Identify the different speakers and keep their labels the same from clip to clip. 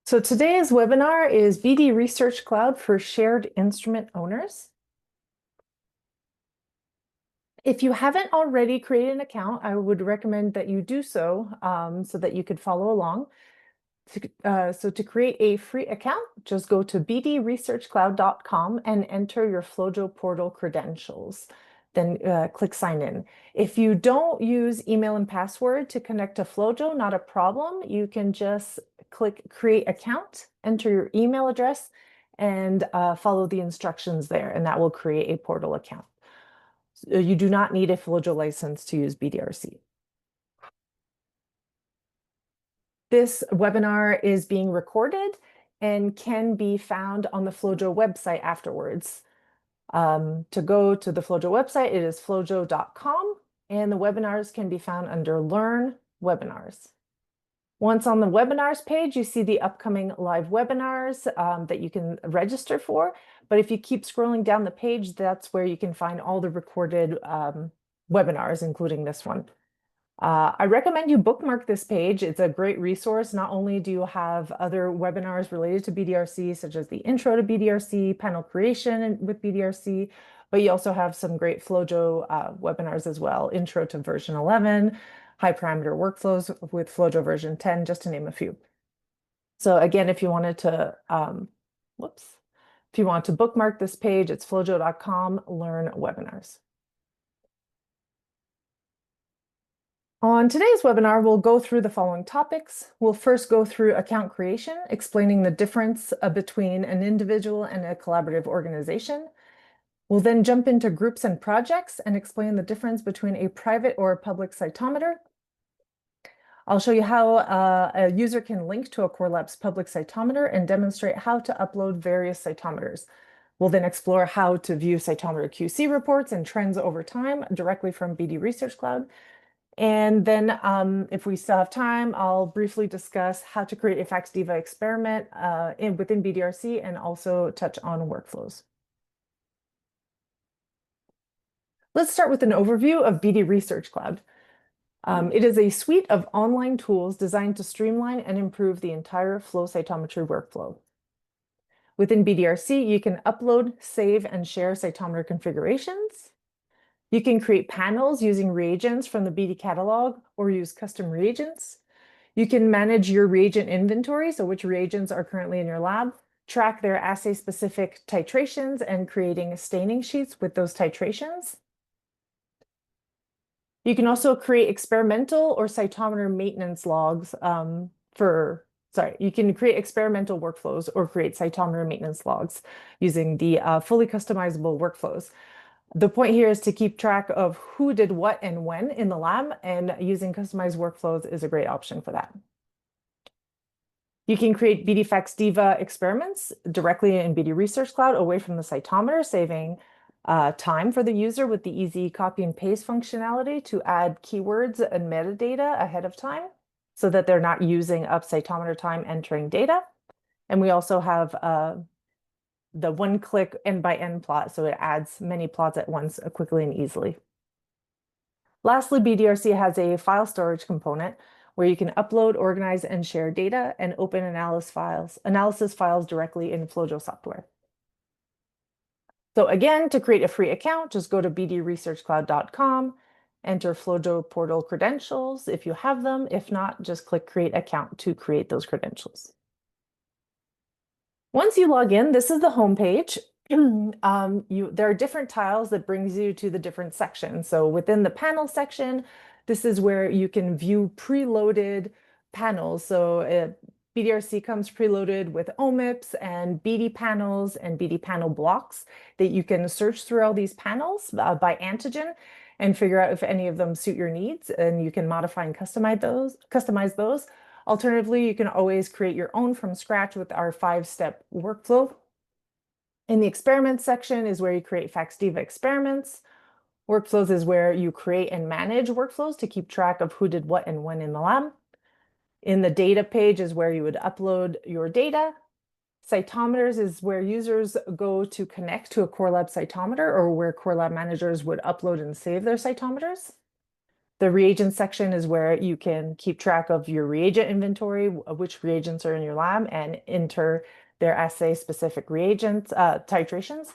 Speaker 1: So today's webinar is BD Research Cloud for shared instrument owners. If you haven't already created an account, I would recommend that you do so so that you could follow along. So to create a free account, just go to bdresearchcloud.com and enter your Flojo portal credentials. Then click sign in. If you don't use email and password to connect to Flojo, not a problem. You can just click create account, enter your email address, and follow the instructions there, and that will create a portal account. You do not need a Flojo license to use BDRC. This webinar is being recorded and can be found on the Flojo website afterwards. To go to the Flojo website, it is flojo.com, and the webinars can be found under Learn Webinars. Once on the webinars page, you see the upcoming live webinars that you can register for. But if you keep scrolling down the page, that's where you can find all the recorded webinars, including this one. I recommend you bookmark this page. It's a great resource. Not only do you have other webinars related to BDRC, such as the intro to BDRC, panel creation with BDRC, but you also have some great Flojo webinars as well. Intro to version 11, high parameter workflows with Flojo version 10, just to name a few. So again, if you wanted to, if you want to bookmark this page, it's flojo.com, learn webinars. On today's webinar, we'll go through the following topics. We'll first go through account creation, explaining the difference between an individual and a collaborative organization. We'll then jump into groups and projects and explain the difference between a private or a public cytometer. I'll show you how a user can link to a Core Labs public cytometer and demonstrate how to upload various cytometers. We'll then explore how to view cytometer QC reports and trends over time directly from BD Research Cloud. And then if we still have time, I'll briefly discuss how to create a FACSDiva experiment within BDRC and also touch on workflows. Let's start with an overview of BD Research Cloud. It is a suite of online tools designed to streamline and improve the entire flow cytometry workflow. Within BDRC, you can upload, save, and share cytometer configurations. You can create panels using reagents from the BD catalog or use custom reagents. You can manage your reagent inventory, so which reagents are currently in your lab, track their assay-specific titrations, and creating staining sheets with those titrations. You can also create experimental or cytometer maintenance logs you can create experimental workflows or create cytometer maintenance logs using the fully customizable workflows. The point here is to keep track of who did what and when in the lab, and using customized workflows is a great option for that. You can create BD FACSDiva experiments directly in BD Research Cloud away from the cytometer, saving time for the user with the easy copy and paste functionality to add keywords and metadata ahead of time so that they're not using up cytometer time entering data. And we also have the one-click end-by-end plot, so it adds many plots at once quickly and easily. Lastly, BDRC has a file storage component where you can upload, organize, and share data and open analysis files directly in Flojo software. So again, to create a free account, just go to bdresearchcloud.com, enter Flojo portal credentials if you have them. If not, just click create account to create those credentials. Once you log in, this is the home page. There are different tiles that brings you to the different sections. So within the panel section, this is where you can view preloaded panels. So BDRC comes preloaded with OMIPs and BD panels and BD panel blocks that you can search through all these panels by antigen and figure out if any of them suit your needs, and you can modify and customize those. Alternatively, you can always create your own from scratch with our 5-step workflow. In the experiments section is where you create FACSDiva experiments. Workflows is where you create and manage workflows to keep track of who did what and when in the lab. In the data page is where you would upload your data. Cytometers is where users go to connect to a Core Lab cytometer, or where Core Lab managers would upload and save their cytometers. The reagent section is where you can keep track of your reagent inventory, which reagents are in your lab, and enter their assay-specific reagents, titrations.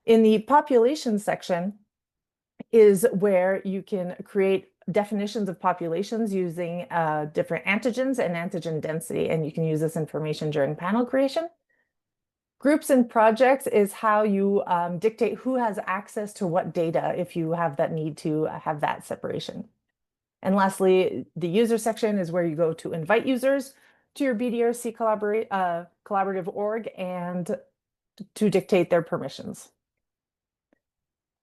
Speaker 1: In the population section is where you can create definitions of populations using different antigens and antigen density, and you can use this information during panel creation. Groups and projects is how you dictate who has access to what data if you have that need to have that separation. And lastly, the user section is where you go to invite users to your BDRC collaborative org and to dictate their permissions.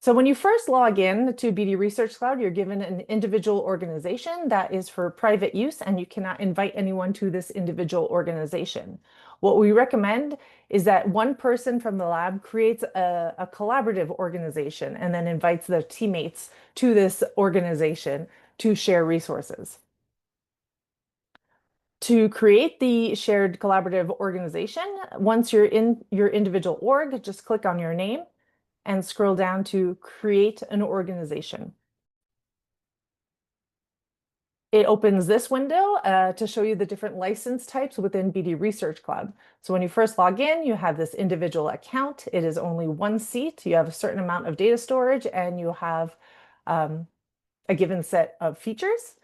Speaker 1: So when you first log in to BD Research Cloud, you're given an individual organization that is for private use, and you cannot invite anyone to this individual organization. What we recommend is that one person from the lab creates a collaborative organization and then invites their teammates to this organization to share resources. To create the shared collaborative organization, once you're in your individual org, just click on your name and scroll down to create an organization. It opens this window to show you the different license types within BD Research Cloud. So when you first log in, you have this individual account. It is only one seat. You have a certain amount of data storage, and you have a given set of features.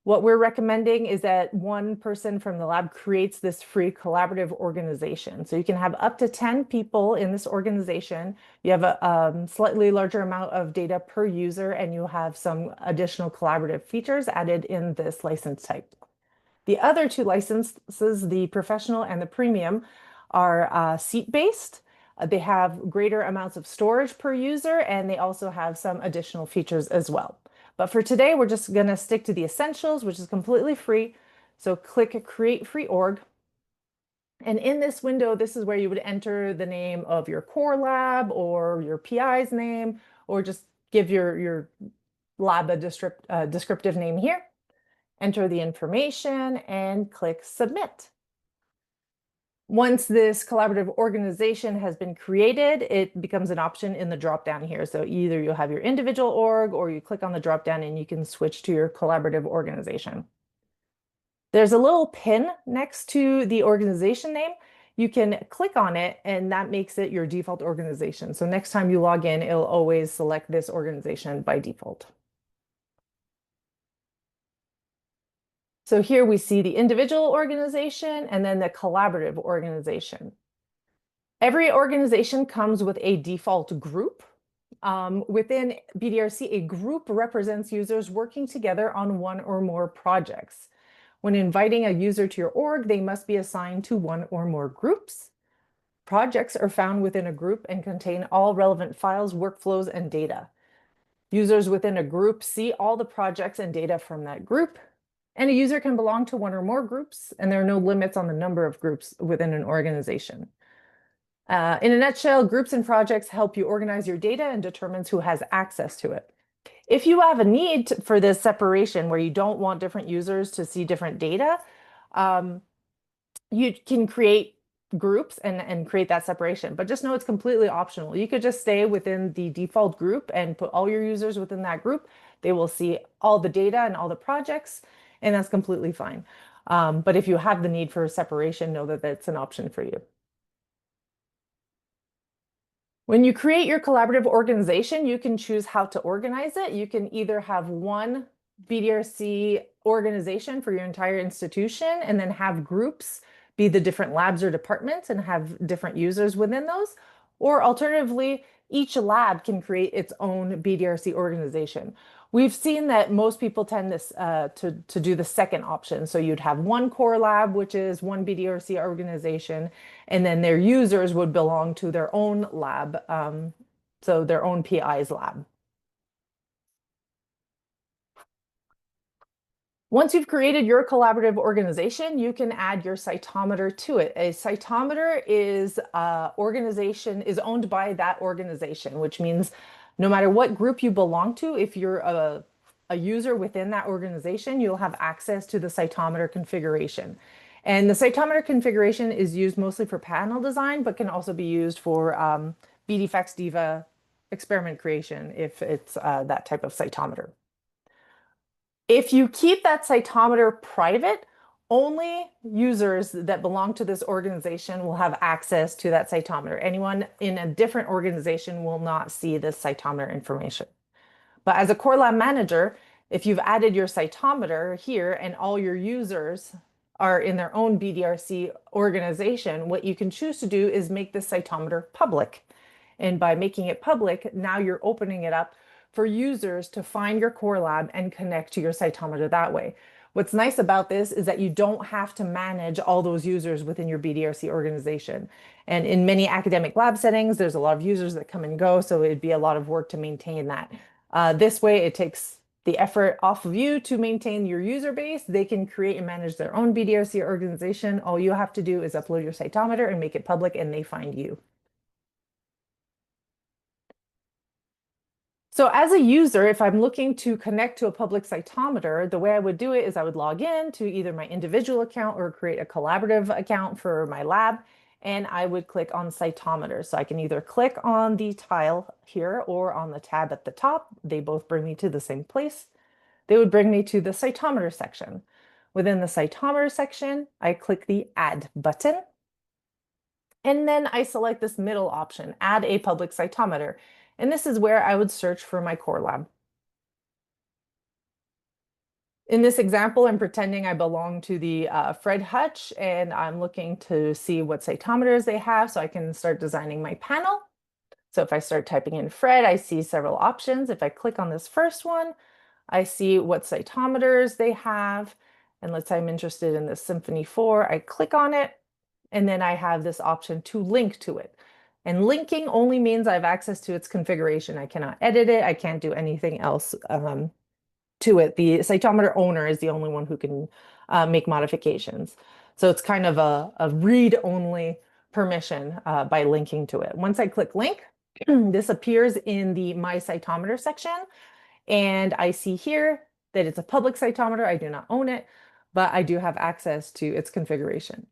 Speaker 1: What we're recommending is that one person from the lab creates this free collaborative organization. So you can have up to 10 people in this organization. You have a slightly larger amount of data per user, and you have some additional collaborative features added in this license type. The other two licenses, the professional and the premium, are seat-based. They have greater amounts of storage per user, and they also have some additional features as well. But for today, we're just going to stick to the essentials, which is completely free. So click Create Free Org. And in this window, this is where you would enter the name of your core lab or your PI's name, or just give your lab a descriptive name here. Enter the information and click Submit. Once this collaborative organization has been created, it becomes an option in the drop-down here. So either you'll have your individual org, or you click on the drop-down and you can switch to your collaborative organization. There's a little pin next to the organization name. You can click on it, and that makes it your default organization. So next time you log in, it'll always select this organization by default. So here we see the individual organization and then the collaborative organization. Every organization comes with a default group. Within BDRC, a group represents users working together on one or more projects. When inviting a user to your org, they must be assigned to one or more groups. Projects are found within a group and contain all relevant files, workflows, and data. Users within a group see all the projects and data from that group. And a user can belong to one or more groups, and there are no limits on the number of groups within an organization. In a nutshell, groups and projects help you organize your data and determines who has access to it. If you have a need for this separation where you don't want different users to see different data, you can create groups and create that separation, but just know it's completely optional. You could just stay within the default group and put all your users within that group. They will see all the data and all the projects, and that's completely fine. But if you have the need for separation, know that that's an option for you. When you create your collaborative organization, you can choose how to organize it. You can either have one BDRC organization for your entire institution and then have groups be the different labs or departments and have different users within those. Or alternatively, each lab can create its own BDRC organization. We've seen that most people tend to do the second option. So you'd have one core lab, which is one BDRC organization, and then their users would belong to their own lab, so their own PI's lab. Once you've created your collaborative organization, you can add your cytometer to it. A cytometer is is owned by that organization, which means no matter what group you belong to, if you're a user within that organization, you'll have access to the cytometer configuration. And the cytometer configuration is used mostly for panel design, but can also be used for BD FACSDiva experiment creation if it's that type of cytometer. If you keep that cytometer private, only users that belong to this organization will have access to that cytometer. Anyone in a different organization will not see this cytometer information. But as a core lab manager, if you've added your cytometer here and all your users are in their own BDRC organization, what you can choose to do is make this cytometer public. And by making it public, now you're opening it up for users to find your core lab and connect to your cytometer that way. What's nice about this is that you don't have to manage all those users within your BDRC organization. And in many academic lab settings, there's a lot of users that come and go, so it'd be a lot of work to maintain that. This way, it takes the effort off of you to maintain your user base. They can create and manage their own BDRC organization. All you have to do is upload your cytometer and make it public, and they find you. So as a user, if I'm looking to connect to a public cytometer, the way I would do it is I would log in to either my individual account or create a collaborative account for my lab, and I would click on cytometer. So I can either click on the tile here or on the tab at the top. They both bring me to the same place. They would bring me to the cytometer section. Within the cytometer section, I click the Add button. And then I select this middle option, Add a public cytometer. And this is where I would search for my core lab. In this example, I'm pretending I belong to the Fred Hutch, and I'm looking to see what cytometers they have so I can start designing my panel. So if I start typing in Fred, I see several options. If I click on this first one, I see what cytometers they have. And let's say I'm interested in the Symphony 4. I click on it, and then I have this option to link to it. And linking only means I have access to its configuration. I cannot edit it. I can't do anything else to it. The cytometer owner is the only one who can make modifications. So it's kind of a read-only permission by linking to it. Once I click link, this appears in the My Cytometer section. And I see here that it's a public cytometer. I do not own it, but I do have access to its configuration.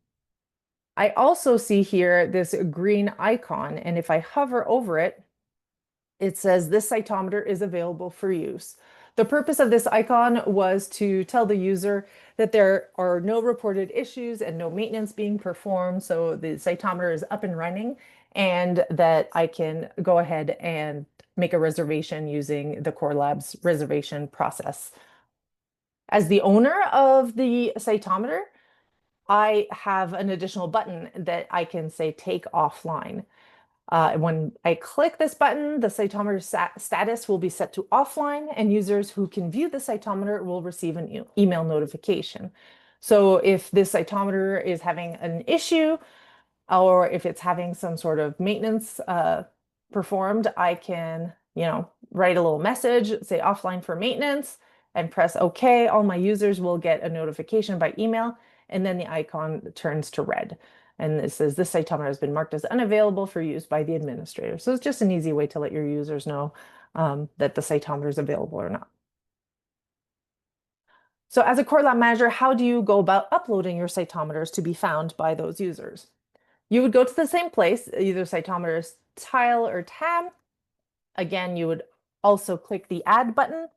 Speaker 1: I also see here this green icon, and if I hover over it, it says this cytometer is available for use. The purpose of this icon was to tell the user that there are no reported issues and no maintenance being performed, so the cytometer is up and running, and that I can go ahead and make a reservation using the Core Labs reservation process. As the owner of the cytometer, I have an additional button that I can say take offline. When I click this button, the cytometer status will be set to offline, and users who can view the cytometer will receive an email notification. So if this cytometer is having an issue, or if it's having some sort of maintenance performed, I can, write a little message, say offline for maintenance, and press OK. All my users will get a notification by email, and then the icon turns to red. And it says this cytometer has been marked as unavailable for use by the administrator. So it's just an easy way to let your users know that the cytometer is available or not. So as a core lab manager, how do you go about uploading your cytometers to be found by those users? You would go to the same place, either cytometers tile or tab. Again, you would also click the Add button,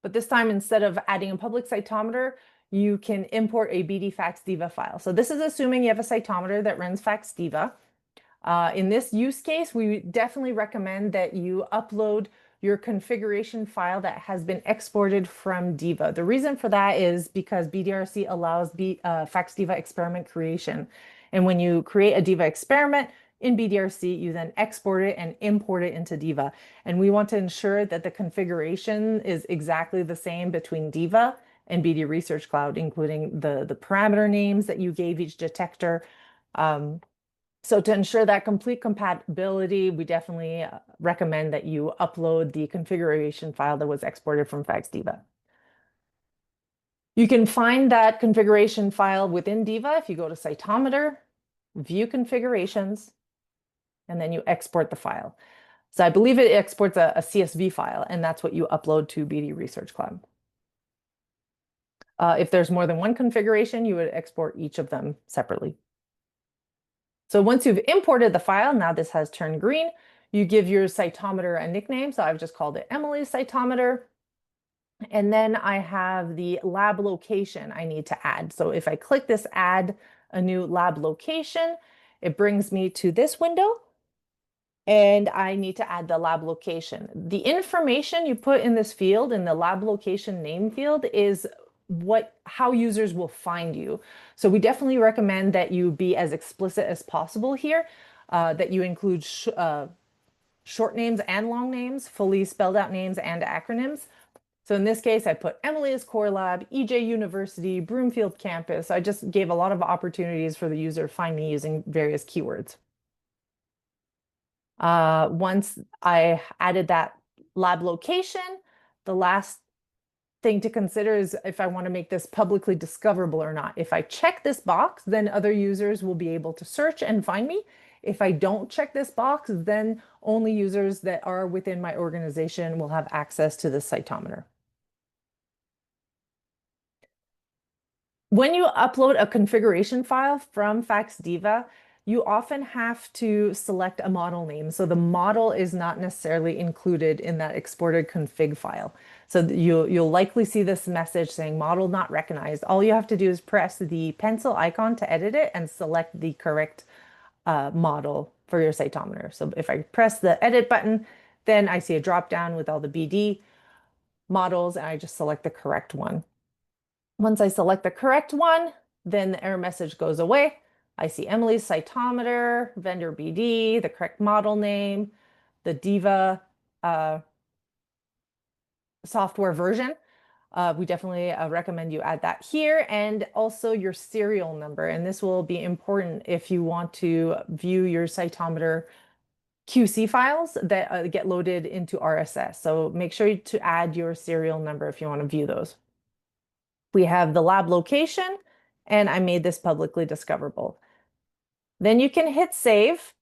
Speaker 1: but this time instead of adding a public cytometer, you can import a BD FACSDiva file. So this is assuming you have a cytometer that runs FACSDiva. In this use case, we definitely recommend that you upload your configuration file that has been exported from Diva. The reason for that is because BDRC allows FACSDiva experiment creation. And when you create a Diva experiment in BDRC, you then export it and import it into Diva. And we want to ensure that the configuration is exactly the same between Diva and BD Research Cloud, including the parameter names that you gave each detector. So to ensure that complete compatibility, we definitely recommend that you upload the configuration file that was exported from FACSDiva. You can find that configuration file within Diva if you go to Cytometer, View Configurations, and then you export the file. So I believe it exports a CSV file, and that's what you upload to BD Research Cloud. If there's more than one configuration, you would export each of them separately. So once you've imported the file, now this has turned green, you give your cytometer a nickname. So I've just called it Emilie cytometer. And then I have the lab location I need to add. So if I click this add a new lab location, it brings me to this window and I need to add the lab location. The information you put in this field, in the lab location name field, is how users will find you. So we definitely recommend that you be as explicit as possible here, that you include short names and long names, fully spelled out names and acronyms. So in this case, I put Emilie's Core Lab, EJ University, Broomfield Campus. I just gave a lot of opportunities for the user to find me using various keywords. Once I added that lab location, the last thing to consider is if I want to make this publicly discoverable or not. If I check this box, then other users will be able to search and find me. If I don't check this box, then only users that are within my organization will have access to the cytometer. When you upload a configuration file from FACSDiva, you often have to select a model name. So the model is not necessarily included in that exported config file. So you'll likely see this message saying model not recognized. All you have to do is press the pencil icon to edit it and select the correct model for your cytometer. So if I press the edit button, then I see a drop down with all the BD models and I just select the correct one. Once I select the correct one, then the error message goes away. I see Emilie's cytometer, vendor BD, the correct model name, the Diva software version. We definitely recommend you add that here and also your serial number. And this will be important if you want to view your cytometer QC files that get loaded into RSS. So make sure to add your serial number if you want to view those. We have the lab location, and I made this publicly discoverable. Then you can hit save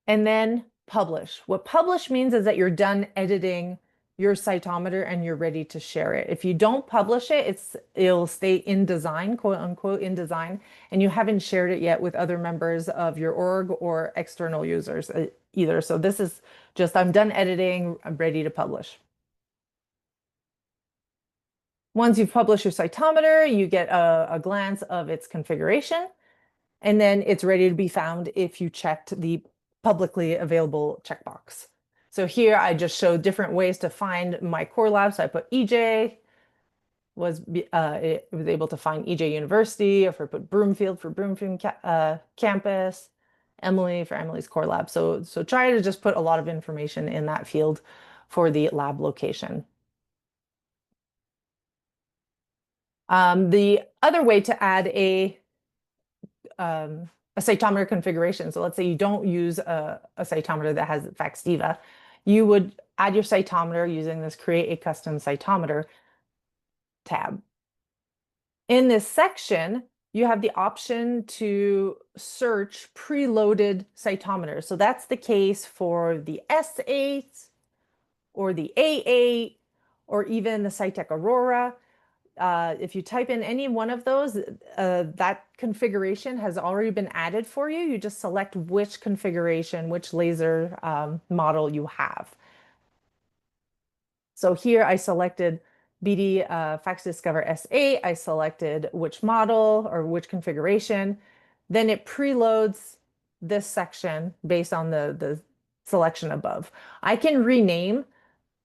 Speaker 1: and then publish. What publish means is that you're done editing your cytometer and you're ready to share it. If you don't publish it, it'll stay in design, quote unquote, in design, and you haven't shared it yet with other members of your org or external users either. So this is just, I'm done editing, I'm ready to publish. Once you've published your cytometer, you get a glance of its configuration, and then it's ready to be found if you checked the publicly available checkbox. So here I just showed different ways to find my core lab. So I put EJ, it was able to find EJ University, or if I put Broomfield for Broomfield campus, Emilie for Emilie's core lab. So try to just put a lot of information in that field for the lab location. The other way to add a cytometer configuration. So let's say you don't use a cytometer that has FACSDiva. You would add your cytometer using this Create a Custom Cytometer tab. In this section, you have the option to search preloaded cytometers. So that's the case for the S8 or the A8 or even the Cytec Aurora. If you type in any one of those, that configuration has already been added for you. You just select which configuration, which laser model you have. So here I selected BD FACSDiscover S8. I selected which model or which configuration. Then it preloads this section based on the selection above. I can rename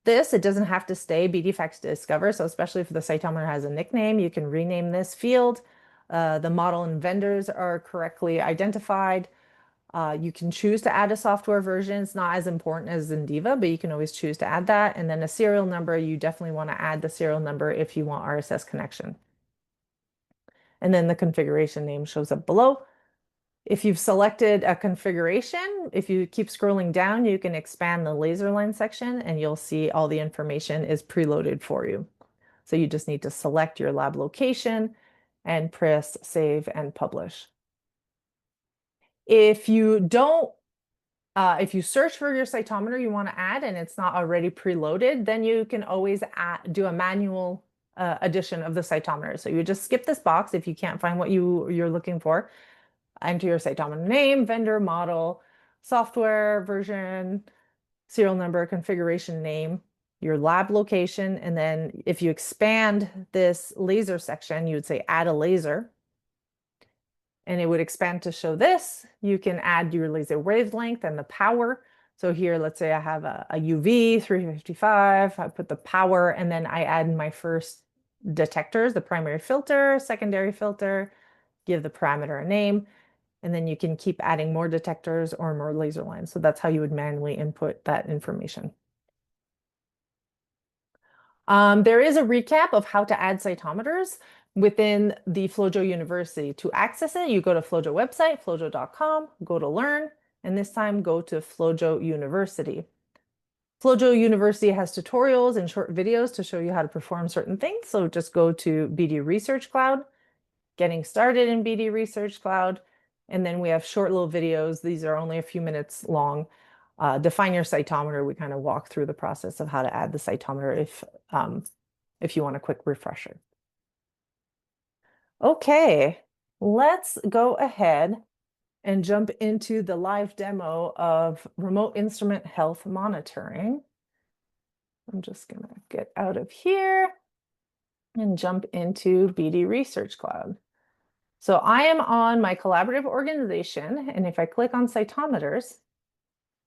Speaker 1: this. It doesn't have to stay BD FACSDiscover. So especially if the cytometer has a nickname, you can rename this field. The model and vendors are correctly identified. You can choose to add a software version. It's not as important as in Diva, but you can always choose to add that. And then a serial number, you definitely want to add the serial number if you want RSS connection. And then the configuration name shows up below. If you've selected a configuration, if you keep scrolling down, you can expand the laser line section and you'll see all the information is preloaded for you. So you just need to select your lab location and press save and publish. If you don't, if you search for your cytometer you want to add and it's not already preloaded, then you can always do a manual addition of the cytometer. So you just skip this box if you can't find what you're looking for. Enter your cytometer name, vendor, model, software version, serial number, configuration name. your lab location, and then if you expand this laser section, you would say add a laser, and it would expand to show this. You can add your laser wavelength and the power. So here, let's say I have a UV 355, I put the power, and then I add my first detectors, the primary filter, secondary filter, give the parameter a name, and then you can keep adding more detectors or more laser lines. So that's how you would manually input that information. There is a recap of how to add cytometers within the FloJo University. To access it, you go to FloJo website, flojo.com, go to learn, and this time go to FloJo University. FloJo University has tutorials and short videos to show you how to perform certain things. So just go to BD Research Cloud, getting started in BD Research Cloud, and then we have short little videos. These are only a few minutes long. Define your cytometer. We kind of walk through the process of how to add the cytometer if you want a quick refresher. Okay, let's go ahead and jump into the live demo of remote instrument health monitoring. I'm just gonna get out of here and jump into BD Research Cloud. So I am on my collaborative organization, and if I click on cytometers,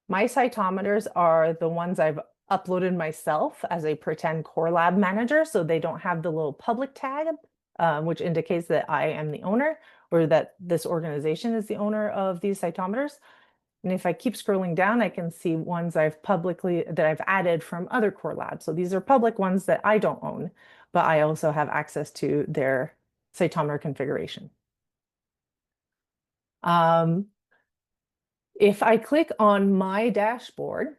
Speaker 1: my cytometers are the ones I've uploaded myself as a pretend core lab manager, so they don't have the little public tag, which indicates that I am the owner or that this organization is the owner of these cytometers. And if I keep scrolling down, I can see ones that I've added from other core labs. So these are public ones that I don't own, but I also have access to their cytometer configuration. If I click on my dashboard,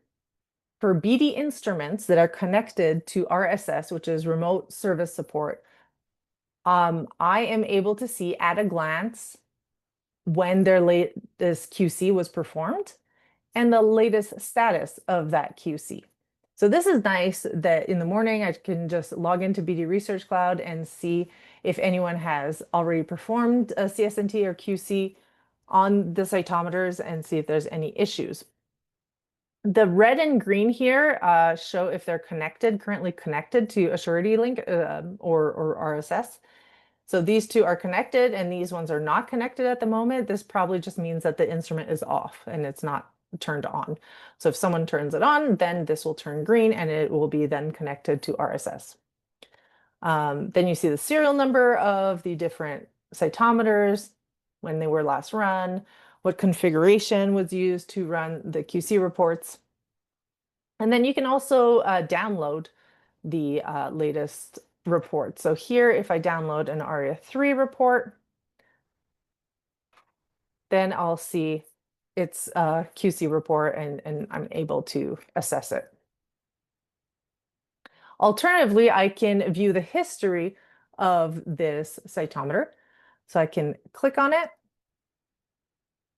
Speaker 1: for BD instruments that are connected to RSS, which is remote service support, I am able to see at a glance when their latest QC was performed and the latest status of that QC. So this is nice that in the morning I can just log into BD Research Cloud and see if anyone has already performed a CSNT or QC on the cytometers and see if there's any issues. The red and green here show if they're currently connected to a Surety link or RSS. So these two are connected and these ones are not connected at the moment. This probably just means that the instrument is off and it's not turned on. So if someone turns it on, then this will turn green and it will be then connected to RSS. Then you see the serial number of the different cytometers, when they were last run, what configuration was used to run the QC reports. And then you can also download the latest report. So here, if I download an ARIA3 report, then I'll see its QC report and I'm able to assess it. Alternatively, I can view the history of this cytometer. So I can click on it,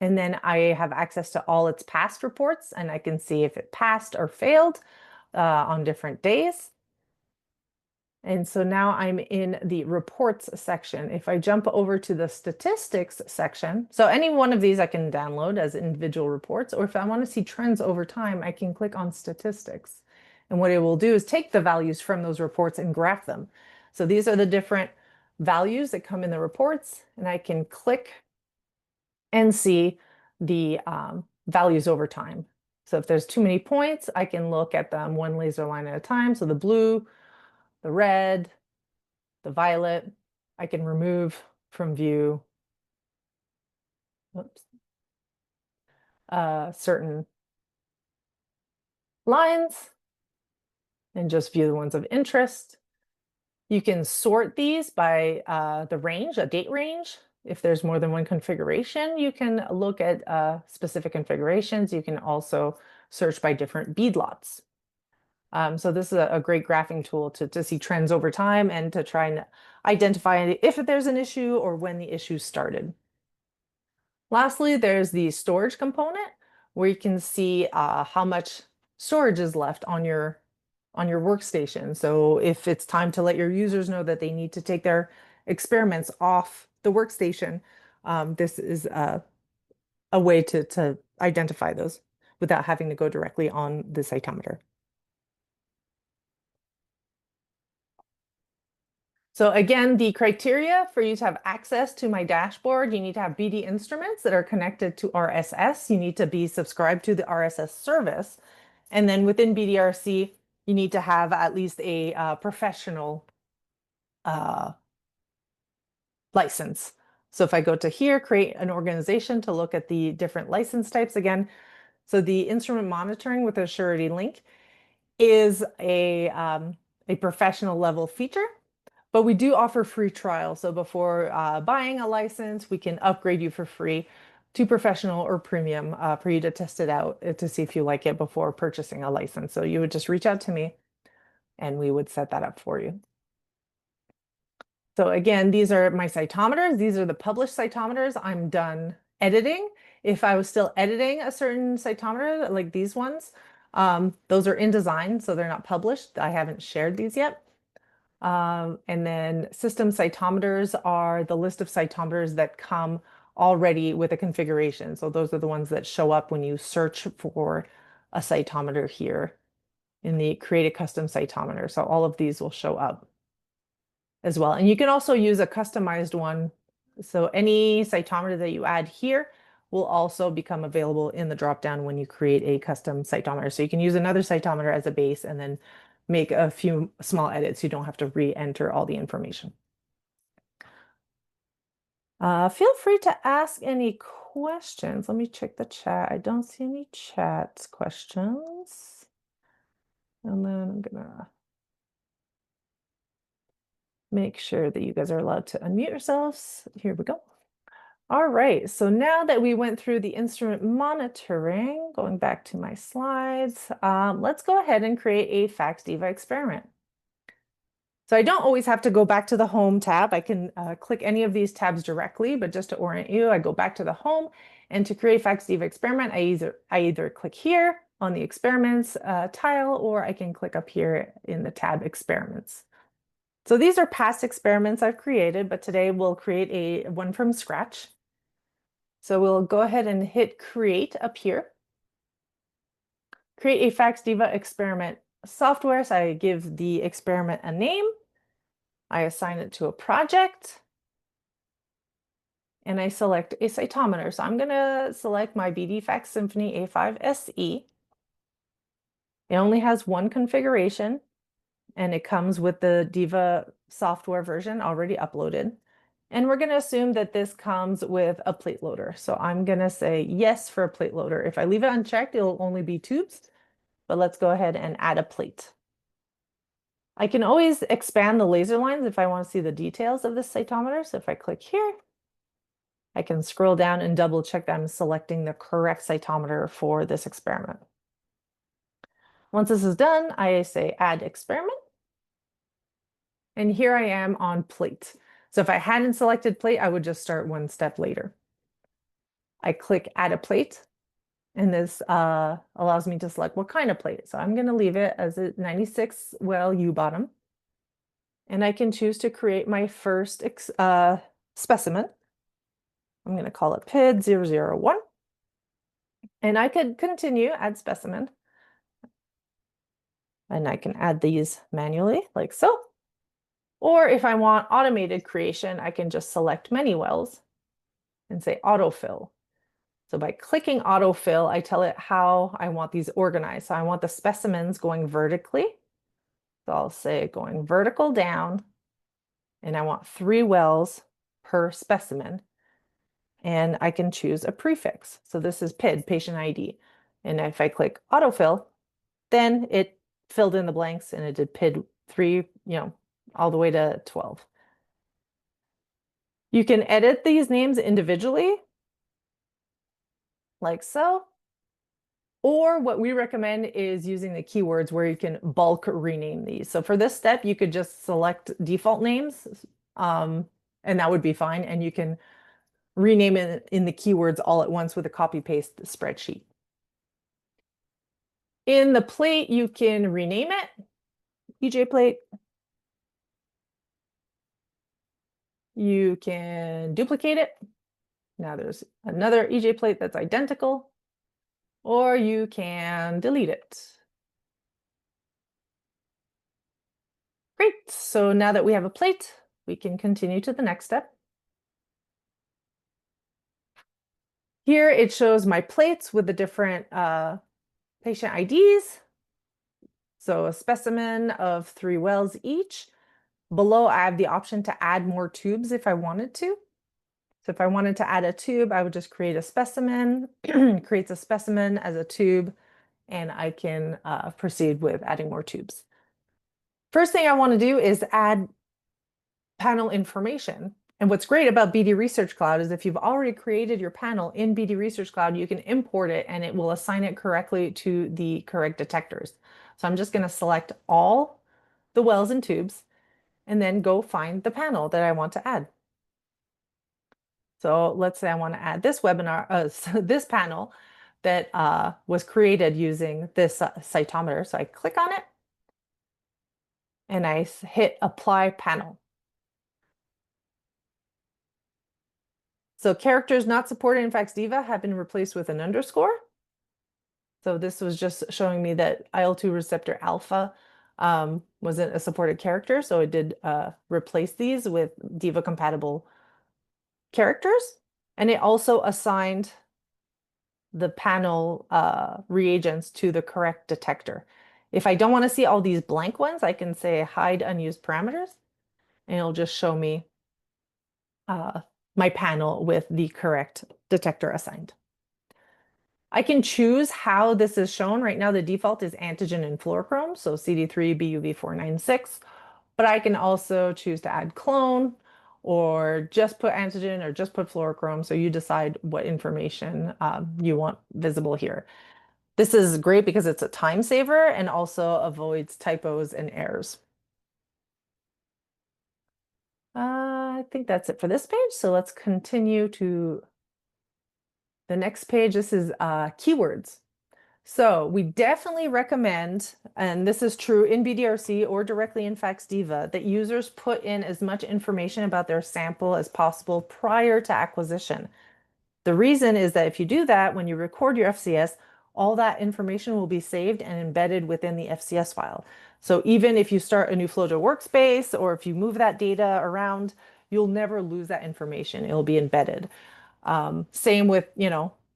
Speaker 1: and then I have access to all its past reports, and I can see if it passed or failed on different days. And so now I'm in the reports section. If I jump over to the statistics section, so any one of these I can download as individual reports, or if I want to see trends over time, I can click on statistics. And what it will do is take the values from those reports and graph them. So these are the different values that come in the reports, and I can click and see the values over time. So if there's too many points, I can look at them one laser line at a time. So the blue, the red, the violet, I can remove from view certain lines and just view the ones of interest. You can sort these by the range, a date range. If there's more than one configuration, you can look at specific configurations. You can also search by different bead lots. So this is a great graphing tool to see trends over time and to try and identify if there's an issue or when the issue started. Lastly, there's the storage component where you can see how much storage is left on your workstation. So if it's time to let your users know that they need to take their experiments off the workstation, this is a way to identify those without having to go directly on the cytometer. So again, the criteria for you to have access to my dashboard, you need to have BD instruments that are connected to RSS. You need to be subscribed to the RSS service. And then within BDRC, you need to have at least a professional uh, license. So if I go to here, create an organization to look at the different license types again. So the instrument monitoring with a surety link is a professional level feature. But we do offer free trial. So before buying a license, we can upgrade you for free to professional or premium for you to test it out to see if you like it before purchasing a license. So you would just reach out to me and we would set that up for you. So again, these are my cytometers. These are the published cytometers. I'm done editing. If I was still editing a certain cytometer, like these ones, those are in design, so they're not published. I haven't shared these yet. And then system cytometers are the list of cytometers that come already with a configuration. So those are the ones that show up when you search for a cytometer here in the create a custom cytometer. So all of these will show up as well. And you can also use a customized one. So any cytometer that you add here will also become available in the dropdown when you create a custom cytometer. So you can use another cytometer as a base and then make a few small edits. You don't have to re-enter all the information. Feel free to ask any questions. Let me check the chat. I don't see any chat questions. And then I'm gonna make sure that you guys are allowed to unmute yourselves. Here we go. All right, so now that we went through the instrument monitoring, going back to my slides, let's go ahead and create a FACSDiva experiment. So I don't always have to go back to the home tab. I can click any of these tabs directly, but just to orient you, I go back to the home, and to create FACSDiva experiment, I either click here on the experiments tile, or I can click up here in the tab experiments. So these are past experiments I've created, but today we'll create one from scratch. So we'll go ahead and hit create up here. Create a FACSDiva experiment software. So I give the experiment a name. I assign it to a project. And I select a cytometer. So I'm going to select my BD FACS Symphony A5 SE. It only has one configuration, and it comes with the Diva software version already uploaded. And we're going to assume that this comes with a plate loader. So I'm going to say yes for a plate loader. If I leave it unchecked, it'll only be tubes. But let's go ahead and add a plate. I can always expand the laser lines if I want to see the details of this cytometer. So if I click here, I can scroll down and double check that I'm selecting the correct cytometer for this experiment. Once this is done, I say add experiment. And here I am on plate. So if I hadn't selected plate, I would just start one step later. I click add a plate, and this allows me to select what kind of plate. So I'm going to leave it as a 96 well U-bottom. And I can choose to create my first specimen. I'm going to call it PID 001. And I could continue, add specimen. And I can add these manually, like so. Or if I want automated creation, I can just select many wells and say autofill. So by clicking autofill, I tell it how I want these organized. So I want the specimens going vertically. So I'll say going vertical down, and I want 3 wells per specimen. And I can choose a prefix. So this is PID, patient ID. And if I click autofill, then it filled in the blanks and it did PID 3, all the way to 12. You can edit these names individually, like so. Or what we recommend is using the keywords where you can bulk rename these. So for this step, you could just select default names, and that would be fine. And you can rename it in the keywords all at once with a copy-paste spreadsheet. In the plate, you can rename it, EJ plate. You can duplicate it. Now there's another EJ plate that's identical, or you can delete it. Great, so now that we have a plate, we can continue to the next step. Here it shows my plates with the different patient IDs. So a specimen of 3 wells each. Below, I have the option to add more tubes if I wanted to. So if I wanted to add a tube, I would just create a specimen, creates a specimen as a tube, and I can proceed with adding more tubes. First thing I want to do is add panel information. And what's great about BD Research Cloud is if you've already created your panel in BD Research Cloud, you can import it and it will assign it correctly to the correct detectors. So I'm just going to select all the wells and tubes and then go find the panel that I want to add. So let's say I want to add this this panel that was created using this cytometer. So I click on it and I hit apply panel. So characters not supported in FACSDiva have been replaced with an underscore. So this was just showing me that IL-2 receptor alpha wasn't a supported character. So it did replace these with Diva compatible characters. And it also assigned the panel reagents to the correct detector. If I don't want to see all these blank ones, I can say hide unused parameters, and it'll just show me my panel with the correct detector assigned. I can choose how this is shown. Right now, the default is antigen and fluorochrome, so CD3 BUV496, but I can also choose to add clone or just put antigen or just put fluorochrome. So you decide what information you want visible here. This is great because it's a time saver and also avoids typos and errors. I think that's it for this page. So let's continue to the next page. This is keywords. So we definitely recommend, and this is true in BDRC or directly in FACSDiva, that users put in as much information about their sample as possible prior to acquisition. The reason is that if you do that, when you record your FCS, all that information will be saved and embedded within the FCS file. So even if you start a new FlowJo workspace or if you move that data around, you'll never lose that information. It'll be embedded. Same with,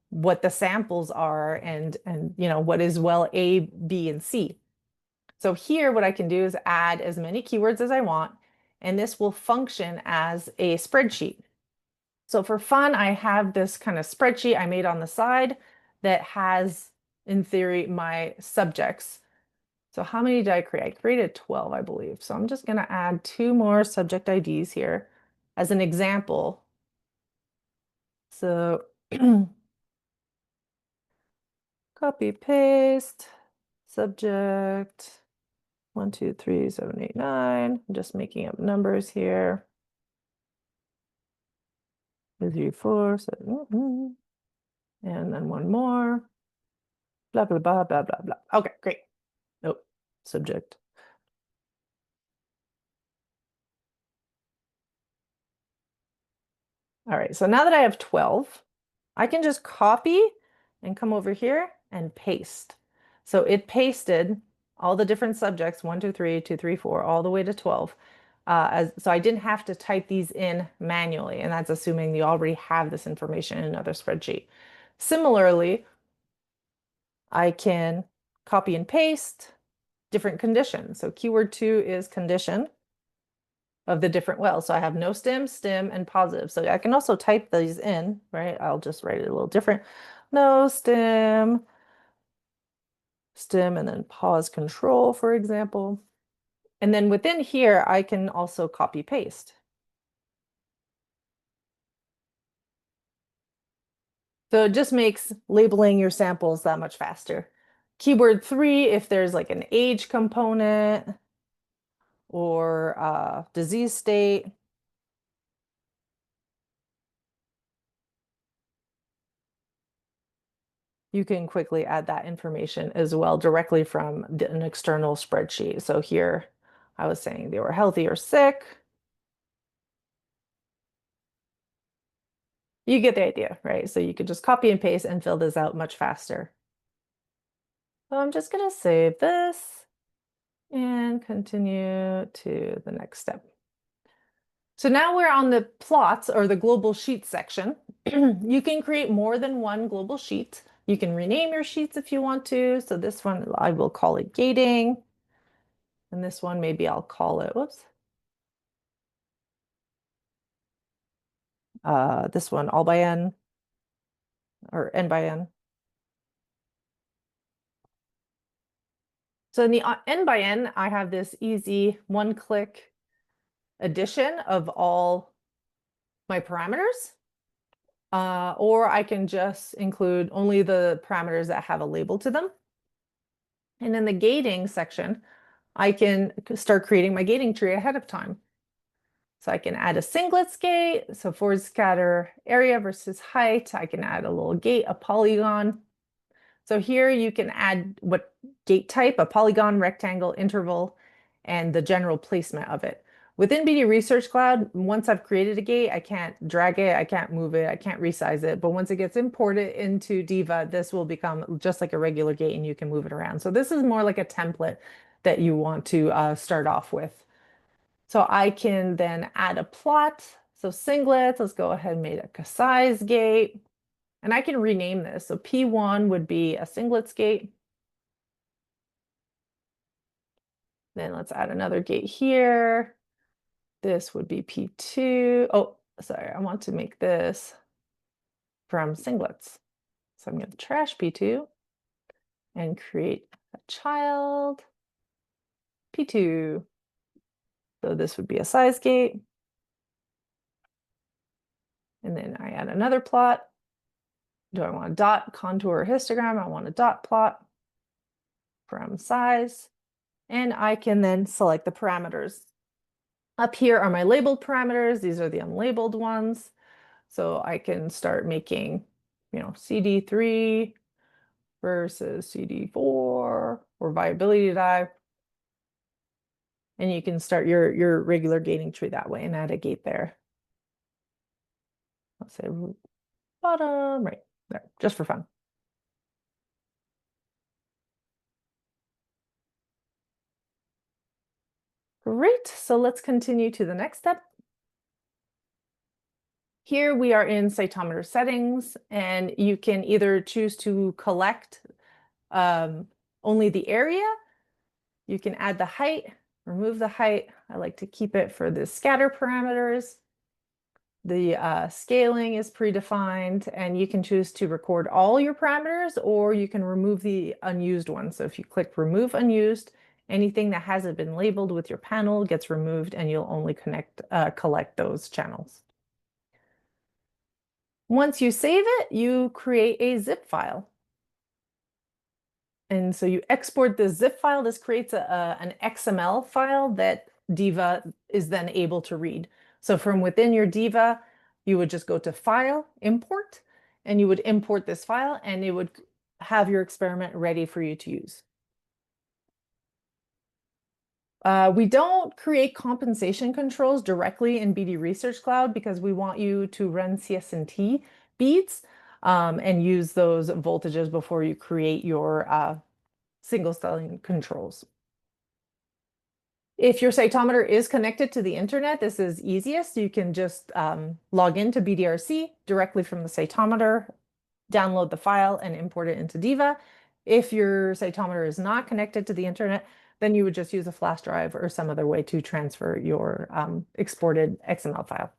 Speaker 1: what the samples are and what is well A, B, and C. So here, what I can do is add as many keywords as I want, and this will function as a spreadsheet. So for fun, I have this kind of spreadsheet I made on the side that has, in theory, my subjects. So how many did I create? I created 12, I believe. So I'm just going to add 2 more subject IDs here as an example. So copy, paste, subject, 1, 2, 3, 7, 8, 9. I'm just making up numbers here. 2, 3, 4, 7, and then 1 more. Blah, blah, blah, blah, blah, blah. Okay, great. Nope, subject. All right, so now that I have 12, I can just copy and come over here and paste. So it pasted all the different subjects, 1, 2, 3, 2, 3, 4, all the way to 12. So I didn't have to type these in manually, and that's assuming you already have this information in another spreadsheet. Similarly, I can copy and paste different conditions. So keyword 2 is condition of the different wells. So I have no stim, stim, and positive. So I can also type these in, right? I'll just write it a little different. No stim, stim, and then pause control, for example. And then within here, I can also copy paste. So it just makes labeling your samples that much faster. Keyword 3, if there's like an age component or disease state, you can quickly add that information as well directly from an external spreadsheet. So here I was saying they were healthy or sick. You get the idea, right? So you could just copy and paste and fill this out much faster. So I'm just going to save this and continue to the next step. So now we're on the plots or the global sheet section. You can create more than one global sheet. You can rename your sheets if you want to. So this one, I will call it gating. And this one, maybe I'll call it, whoops. This one, all by N or N by N. So in the N by N, I have this easy one-click addition of all my parameters. Or I can just include only the parameters that have a label to them. And in the gating section, I can start creating my gating tree ahead of time. So I can add a singlets gate. So for scatter area versus height, I can add a little gate, a polygon. So here you can add what gate type, a polygon, rectangle, interval, and the general placement of it. Within BD Research Cloud, once I've created a gate, I can't drag it, I can't move it, I can't resize it. But once it gets imported into Diva, this will become just like a regular gate and you can move it around. So this is more like a template that you want to start off with. So I can then add a plot. So singlets, let's go ahead and make a size gate. And I can rename this. So P1 would be a singlets gate. Then let's add another gate here. This would be P2. Oh, sorry, I want to make this from singlets. So I'm going to trash P2 and create a child P2. So this would be a size gate. And then I add another plot. Do I want a dot, contour, or histogram? I want a dot plot from size. And I can then select the parameters. Up here are my labeled parameters. These are the unlabeled ones. So I can start making, CD3 versus CD4 or viability die. And you can start your regular gating tree that way and add a gate there. Let's say bottom, right there, just for fun. Great, so let's continue to the next step. Here we are in cytometer settings, and you can either choose to collect only the area. You can add the height, remove the height. I like to keep it for the scatter parameters. The scaling is predefined, and you can choose to record all your parameters, or you can remove the unused ones. So if you click remove unused, anything that hasn't been labeled with your panel gets removed, and you'll only collect those channels. Once you save it, you create a zip file. And so you export the zip file. This creates an XML file that Diva is then able to read. So from within your Diva, you would just go to File, Import, and you would import this file, and it would have your experiment ready for you to use. We don't create compensation controls directly in BD Research Cloud because we want you to run CS&T beads and use those voltages before you create your single cell controls. If your cytometer is connected to the internet, this is easiest. You can just log into BDRC directly from the cytometer, download the file and import it into Diva. If your cytometer is not connected to the internet, then you would just use a flash drive or some other way to transfer your exported XML file.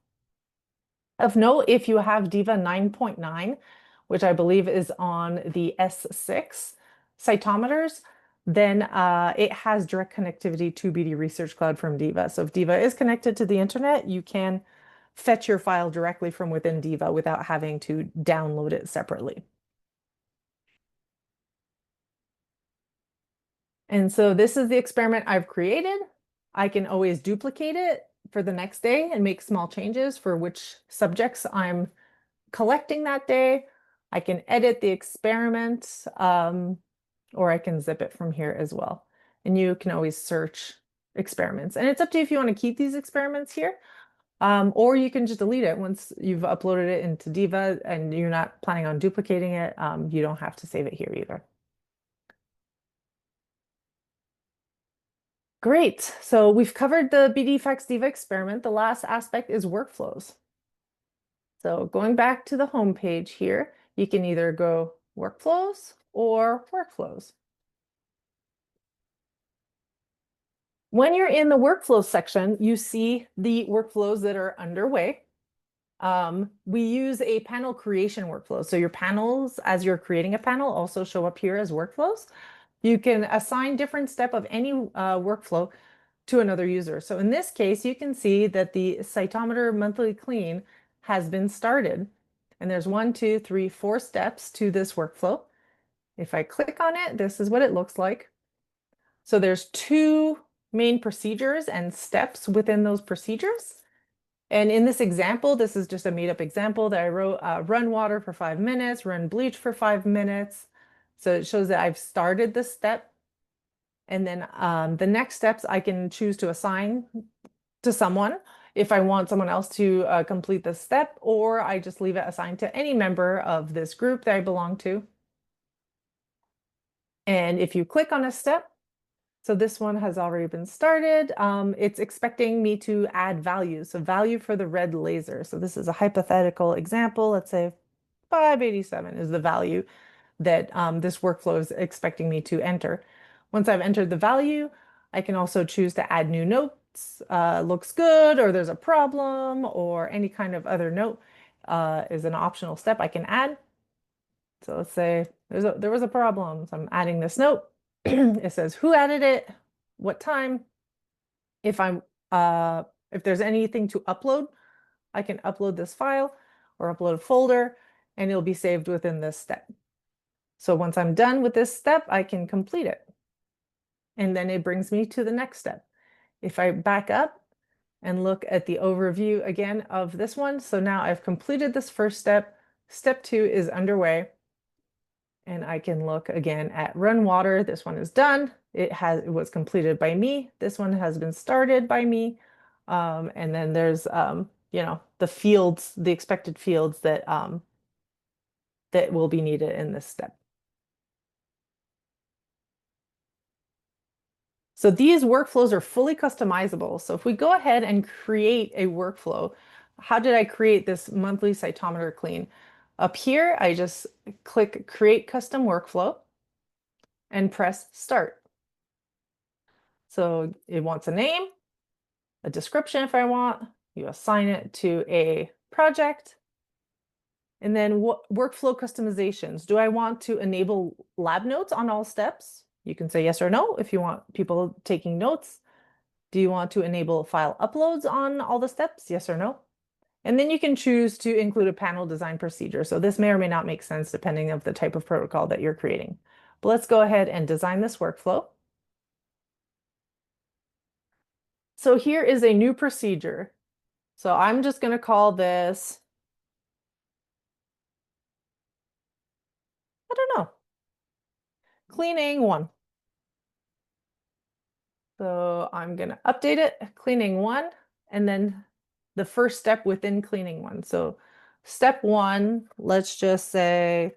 Speaker 1: Of note, if you have Diva 9.9, which I believe is on the S6 cytometers, then it has direct connectivity to BD Research Cloud from Diva. So if Diva is connected to the internet, you can fetch your file directly from within Diva without having to download it separately. And so this is the experiment I've created. I can always duplicate it for the next day and make small changes for which subjects I'm collecting that day. I can edit the experiment, or I can zip it from here as well. And you can always search experiments. And it's up to you if you want to keep these experiments here, or you can just delete it once you've uploaded it into Diva and you're not planning on duplicating it. You don't have to save it here either. Great. So we've covered the BD FACSDiva experiment. The last aspect is workflows. So going back to the home page here, you can either go workflows or workflows. When you're in the workflows section, you see the workflows that are underway. We use a panel creation workflow. So your panels, as you're creating a panel, also show up here as workflows. You can assign different step of any workflow to another user. So in this case, you can see that the cytometer monthly clean has been started. And there's 1, 2, 3, 4 steps to this workflow. If I click on it, this is what it looks like. So there's 2 main procedures and steps within those procedures. And in this example, this is just a made up example that I wrote, run water for 5 minutes, run bleach for 5 minutes. So it shows that I've started this step. And then the next steps I can choose to assign to someone if I want someone else to complete this step, or I just leave it assigned to any member of this group that I belong to. And if you click on a step, so this one has already been started. It's expecting me to add value. So value for the red laser. So this is a hypothetical example. Let's say 587 is the value that this workflow is expecting me to enter. Once I've entered the value, I can also choose to add new notes. Looks good, or there's a problem, or any kind of other note is an optional step I can add. So let's say there was a problem. So I'm adding this note. It says who added it, what time. If I'm if there's anything to upload, I can upload this file or upload a folder, and it'll be saved within this step. So once I'm done with this step, I can complete it. And then it brings me to the next step. If I back up and look at the overview again of this one, so now I've completed this first step. Step 2 is underway. And I can look again at run water. This one is done. It was completed by me. This one has been started by me. And then there's the fields, the expected fields that that will be needed in this step. So these workflows are fully customizable. So if we go ahead and create a workflow, how did I create this monthly cytometer clean? Up here, I just click Create Custom Workflow and press Start. So it wants a name, a description if I want. You assign it to a project. And then what workflow customizations? Do I want to enable lab notes on all steps? You can say yes or no if you want people taking notes. Do you want to enable file uploads on all the steps? Yes or no? And then you can choose to include a panel design procedure. So this may or may not make sense depending on the type of protocol that you're creating. But let's go ahead and design this workflow. So here is a new procedure. So I'm just going to call this, I don't know, cleaning 1. So I'm going to update it, cleaning 1, and then the first step within cleaning 1. So step 1, let's just say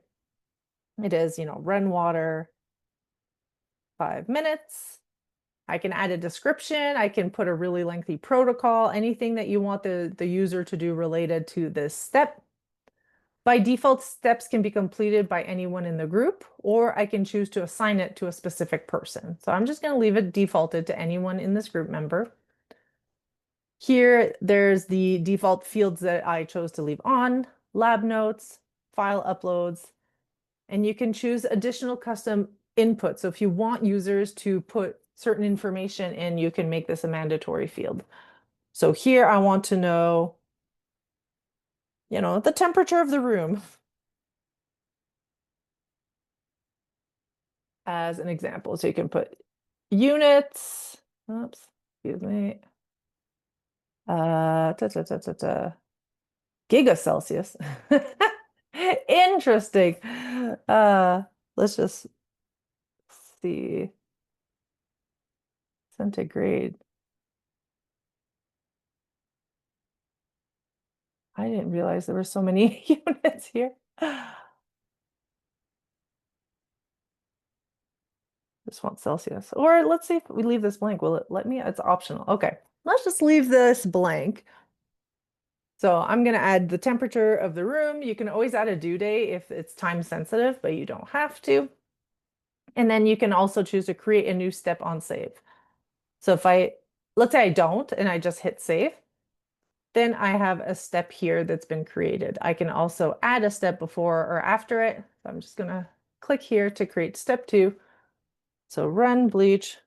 Speaker 1: it is, run water 5 minutes. I can add a description. I can put a really lengthy protocol, anything that you want the user to do related to this step. By default, steps can be completed by anyone in the group, or I can choose to assign it to a specific person. So I'm just going to leave it defaulted to anyone in this group member. Here, there's the default fields that I chose to leave on, lab notes, file uploads, and you can choose additional custom input. So if you want users to put certain information in, you can make this a mandatory field. So here I want to know, the temperature of the room as an example. So you can put units, oops, excuse me, giga Celsius. Interesting. Let's just see. Centigrade. I didn't realize there were so many units here. Just want Celsius. Or let's see if we leave this blank. Will it let me? It's optional. Okay, let's just leave this blank. So I'm going to add the temperature of the room. You can always add a due date if it's time sensitive, but you don't have to. And then you can also choose to create a new step on save. So let's say I don't, and I just hit save, then I have a step here that's been created. I can also add a step before or after it. So I'm just gonna click here to create step 2. So run bleach,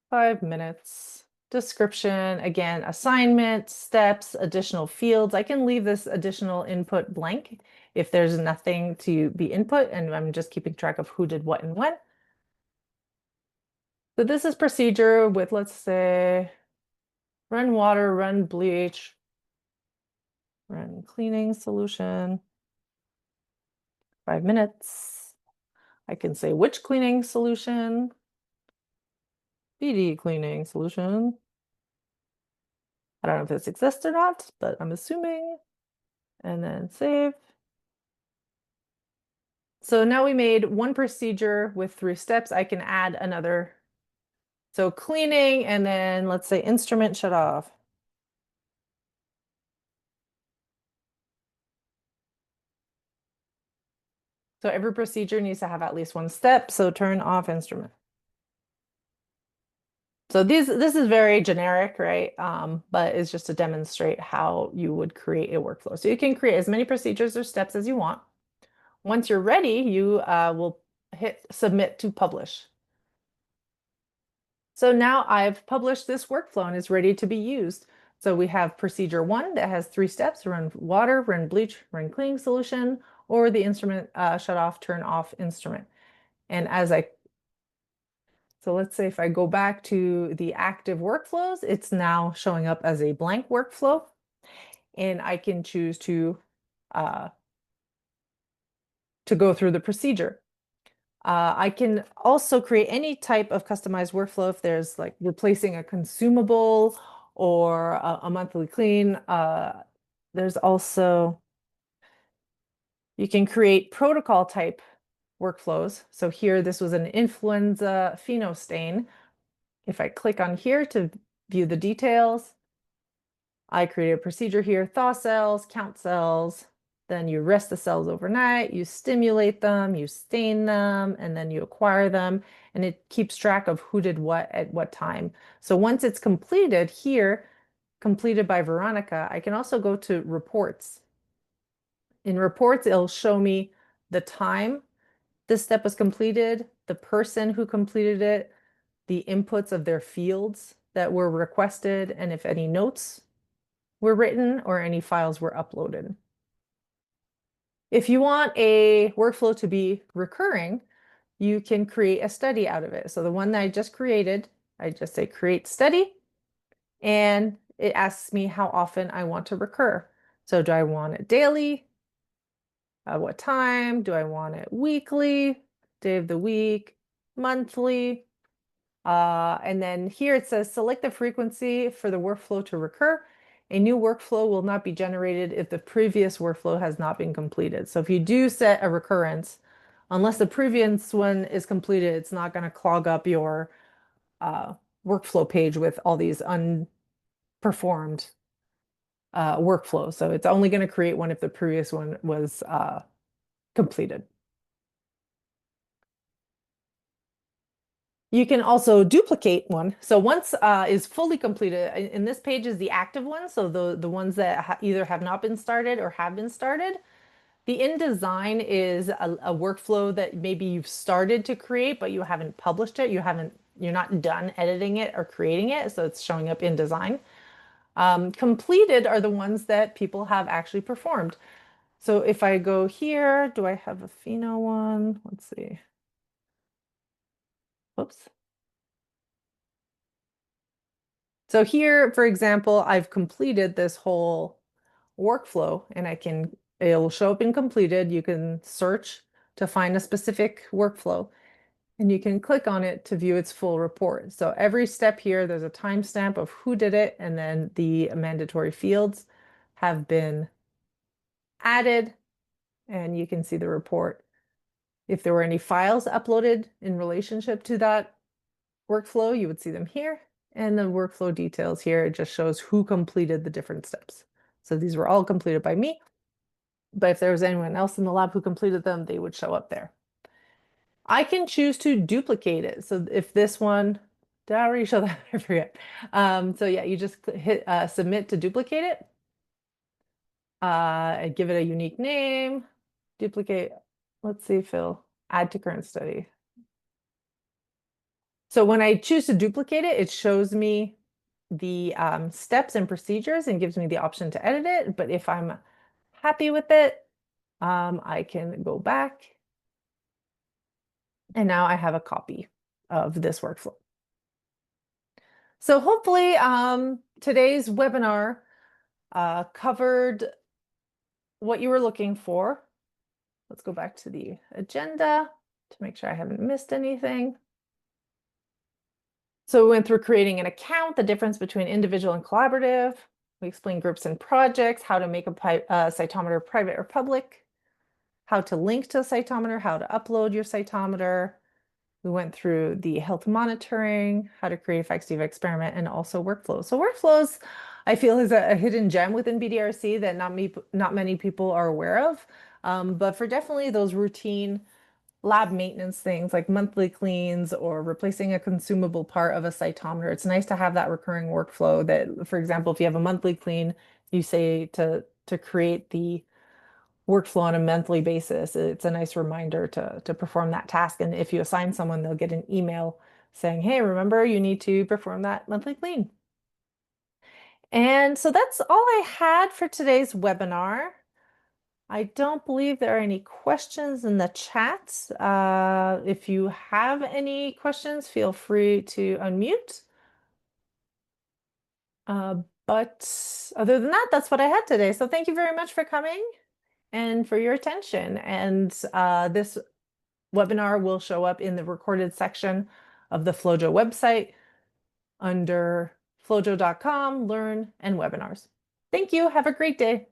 Speaker 1: 5 minutes. Description, again, assignment, steps, additional fields. I can leave this additional input blank if there's nothing to be input and I'm just keeping track of who did what and when. So this is procedure with, let's say, run water, run bleach, run cleaning solution, 5 minutes. I can say which cleaning solution, BD cleaning solution. I don't know if this exists or not, but I'm assuming. And then save. So now we made one procedure with 3 steps. I can add another. So cleaning and then let's say instrument shut off. So every procedure needs to have at least 1 step. So turn off instrument. So this is very generic, right? But it's just to demonstrate how you would create a workflow. So you can create as many procedures or steps as you want. Once you're ready, you will hit submit to publish. So now I've published this workflow and it's ready to be used. So we have procedure 1 that has 3 steps: run water, run bleach, run cleaning solution, or the instrument shut off, turn off instrument. And so let's say if I go back to the active workflows, it's now showing up as a blank workflow. And I can choose uh, to go through the procedure. I can also create any type of customized workflow if there's like replacing a consumable or a monthly clean. There's also, you can create protocol type workflows. So here, this was an influenza phenostain. If I click on here to view the details, I create a procedure here: thaw cells, count cells. Then you rest the cells overnight, you stimulate them, you stain them, and then you acquire them. And it keeps track of who did what at what time. So once it's completed here, completed by Veronica, I can also go to reports. In reports, it'll show me the time this step was completed, the person who completed it, the inputs of their fields that were requested, and if any notes were written or any files were uploaded. If you want a workflow to be recurring, you can create a study out of it. So the one that I just created, I just say create study, and it asks me how often I want to recur. So do I want it daily? What time? Do I want it weekly, day of the week, monthly? And then here it says select the frequency for the workflow to recur. A new workflow will not be generated if the previous workflow has not been completed. So if you do set a recurrence, unless the previous one is completed, it's not going to clog up your workflow page with all these unperformed workflows. So it's only going to create one if the previous one was completed. You can also duplicate one. So once is fully completed, in this page is the active ones. So the ones that either have not been started or have been started. The InDesign is a workflow that maybe you've started to create, but you haven't published it. You're not done editing it or creating it. So it's showing up in design. Completed are the ones that people have actually performed. So if I go here, do I have a Pheno one? Let's see. Whoops. So here, for example, I've completed this whole workflow and it'll show up in completed. You can search to find a specific workflow and you can click on it to view its full report. So every step here, there's a timestamp of who did it, and then the mandatory fields have been added and you can see the report If there were any files uploaded in relationship to that workflow, you would see them here. And the workflow details here, it just shows who completed the different steps. So these were all completed by me, but if there was anyone else in the lab who completed them, they would show up there. I can choose to duplicate it. So if this one, did I already show that? I forget. So yeah, you just hit submit to duplicate it. Give it a unique name, duplicate. Let's see, Phil, add to current study. So when I choose to duplicate it, it shows me the steps and procedures and gives me the option to edit it. But if I'm happy with it, I can go back. And now I have a copy of this workflow. So hopefully today's webinar covered what you were looking for. Let's go back to the agenda to make sure I haven't missed anything. So we went through creating an account, the difference between individual and collaborative. We explained groups and projects, how to make a cytometer private or public, how to link to a cytometer, how to upload your cytometer. We went through the health monitoring, how to create a FACSDiva experiment, and also workflows. So workflows, I feel, is a hidden gem within BDRC that not many people are aware of. But for definitely those routine lab maintenance things like monthly cleans or replacing a consumable part of a cytometer, it's nice to have that recurring workflow that, for example, if you have a monthly clean, you say to create the workflow on a monthly basis. It's a nice reminder to perform that task. And if you assign someone, they'll get an email saying, hey, remember, you need to perform that monthly clean. And so that's all I had for today's webinar. I don't believe there are any questions in the chat. If you have any questions, feel free to unmute. But other than that, that's what I had today. So thank you very much for coming and for your attention. And this webinar will show up in the recorded section of the FloJo website under flojo.com, learn, and webinars. Thank you. Have a great day.